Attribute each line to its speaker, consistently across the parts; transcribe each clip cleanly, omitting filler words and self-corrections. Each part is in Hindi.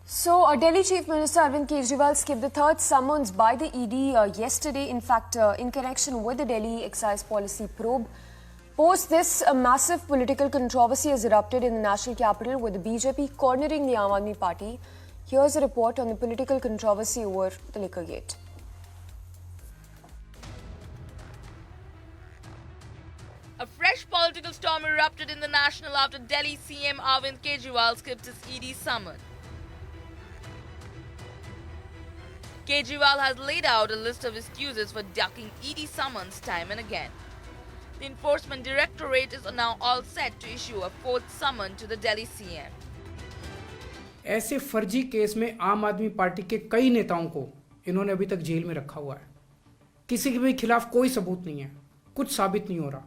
Speaker 1: Delhi Chief Minister Arvind Kejriwal skipped the third summons by the ED yesterday, in fact, in connection with the Delhi excise policy probe. Post this, a massive political controversy has erupted in the national capital, with the BJP cornering the Aam Aadmi Party. Here's a report on the political controversy over the liquor gate.
Speaker 2: A fresh political storm erupted in the national after Delhi CM Arvind Kejriwal skipped his ED summon. Kejriwal has laid out a list of excuses for ducking ED summons time and again. The Enforcement Directorate is now all set to issue a fourth summon to the Delhi CM.
Speaker 3: ऐसे फर्जी केस में आम आदमी पार्टी के कई नेताओं को इन्होंने अभी तक जेल में रखा हुआ है। किसी के भी खिलाफ कोई सबूत नहीं है, कुछ साबित नहीं हो रहा,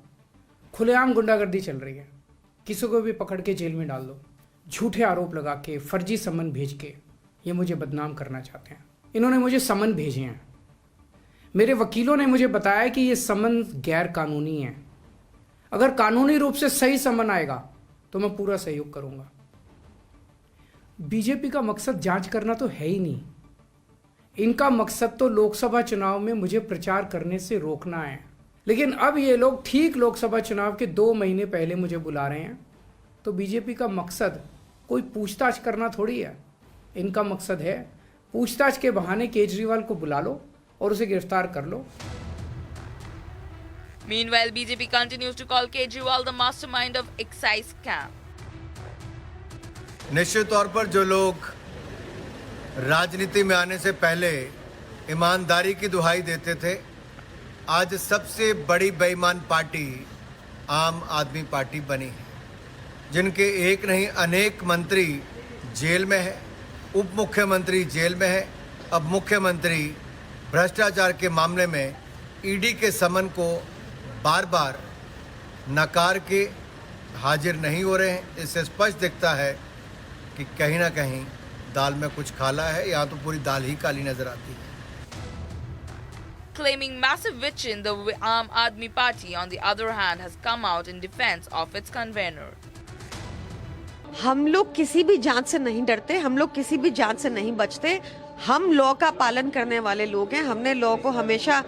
Speaker 3: खुलेआम गुंडागर्दी चल रही है। किसी को भी पकड़ के जेल में डाल दो, झूठे आरोप लगा के, फर्जी समन भेज के ये मुझे बदनाम करना चाहते हैं। इन्होंने मुझे समन भेजे हैं। मेरे वकीलों ने मुझे बताया कि ये समन गैर कानूनी है। अगर कानूनी रूप से सही समन आएगा तो मैं पूरा सहयोग करूंगा। बीजेपी का मकसद जांच करना तो है ही नहीं। इनका मकसद तो लोकसभा चुनाव में मुझे प्रचार करने से रोकना है। लेकिन अब ये लोग ठीक लोकसभा चुनाव के 2 महीने पहले मुझे बुला रहे हैं, तो बीजेपी का मकसद कोई पूछताछ करना थोड़ी है। इनका मकसद है पूछताछ के बहाने केजरीवाल को बुला लो और उसे गिरफ्तार कर लो।
Speaker 2: Meanwhile, BJP continues to call Kejriwal the mastermind of excise scam.
Speaker 4: निश्चित तौर पर जो लोग राजनीति में आने से पहले ईमानदारी की दुहाई देते थे, आज सबसे बड़ी बेईमान पार्टी आम आदमी पार्टी बनी है, जिनके एक नहीं अनेक मंत्री जेल में है, उप मुख्यमंत्री जेल में है। अब मुख्यमंत्री भ्रष्टाचार के मामले में ईडी के समन को बार बार नकार के हाजिर नहीं हो रहे हैं। इससे स्पष्ट दिखता है कि कहीं ना कहीं दाल में कुछ काला है, या तो पूरी दाल ही काली नजर आती है।
Speaker 2: Claiming massive witch-hunt, the Aam Aadmi Party, on the other hand, has come out in defense of its convener.
Speaker 5: हम लोग किसी भी जांच से नहीं डरते, हम लोग किसी भी जांच से नहीं बचते। हम लॉ का पालन करने वाले लोग हैं। हमने लॉ को हमेशा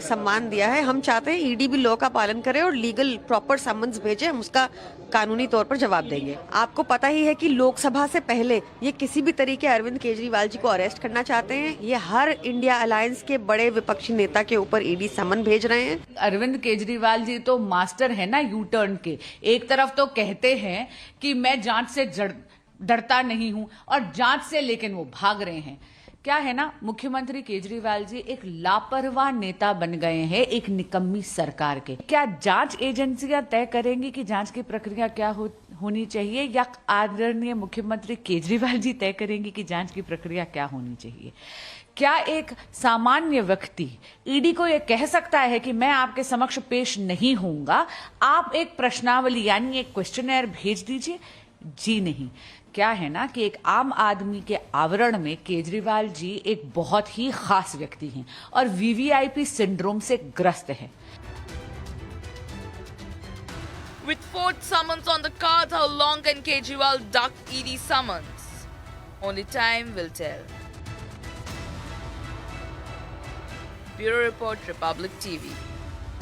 Speaker 5: सम्मान दिया है। हम चाहते हैं ईडी भी लॉ का पालन करे और लीगल प्रॉपर समन्स भेजे। हम उसका कानूनी तौर पर जवाब देंगे। आपको पता ही है कि लोकसभा से पहले ये किसी भी तरीके अरविंद केजरीवाल जी को अरेस्ट करना चाहते हैं। ये हर इंडिया अलायंस के बड़े विपक्षी नेता के ऊपर ईडी समन भेज रहे हैं।
Speaker 6: अरविंद केजरीवाल जी तो मास्टर है ना यू टर्न के। एक तरफ तो कहते हैं कि मैं जांच से डरता नहीं हूं और जांच से लेकिन वो भाग रहे हैं। क्या है ना, मुख्यमंत्री केजरीवाल जी एक लापरवाह नेता बन गए हैं एक निकम्मी सरकार के। क्या जांच एजेंसियां तय करेंगी कि जांच की प्रक्रिया क्या होनी चाहिए, या आदरणीय मुख्यमंत्री केजरीवाल जी तय करेंगी कि जांच की प्रक्रिया क्या होनी चाहिए? क्या एक सामान्य व्यक्ति ईडी को यह कह सकता है कि मैं आपके समक्ष पेश नहीं होऊंगा, आप एक प्रश्नावली यानी एक क्वेश्चनर भेज दीजिए? जी नहीं। क्या है ना कि एक आम आदमी के आवरण में केजरीवाल जी एक बहुत ही खास व्यक्ति हैं और वीवीआईपी सिंड्रोम से ग्रस्त हैं।
Speaker 2: With fourth summons on the cards, how long can Kejriwal duck ED summons? Only time will tell. Bureau Report, Republic TV.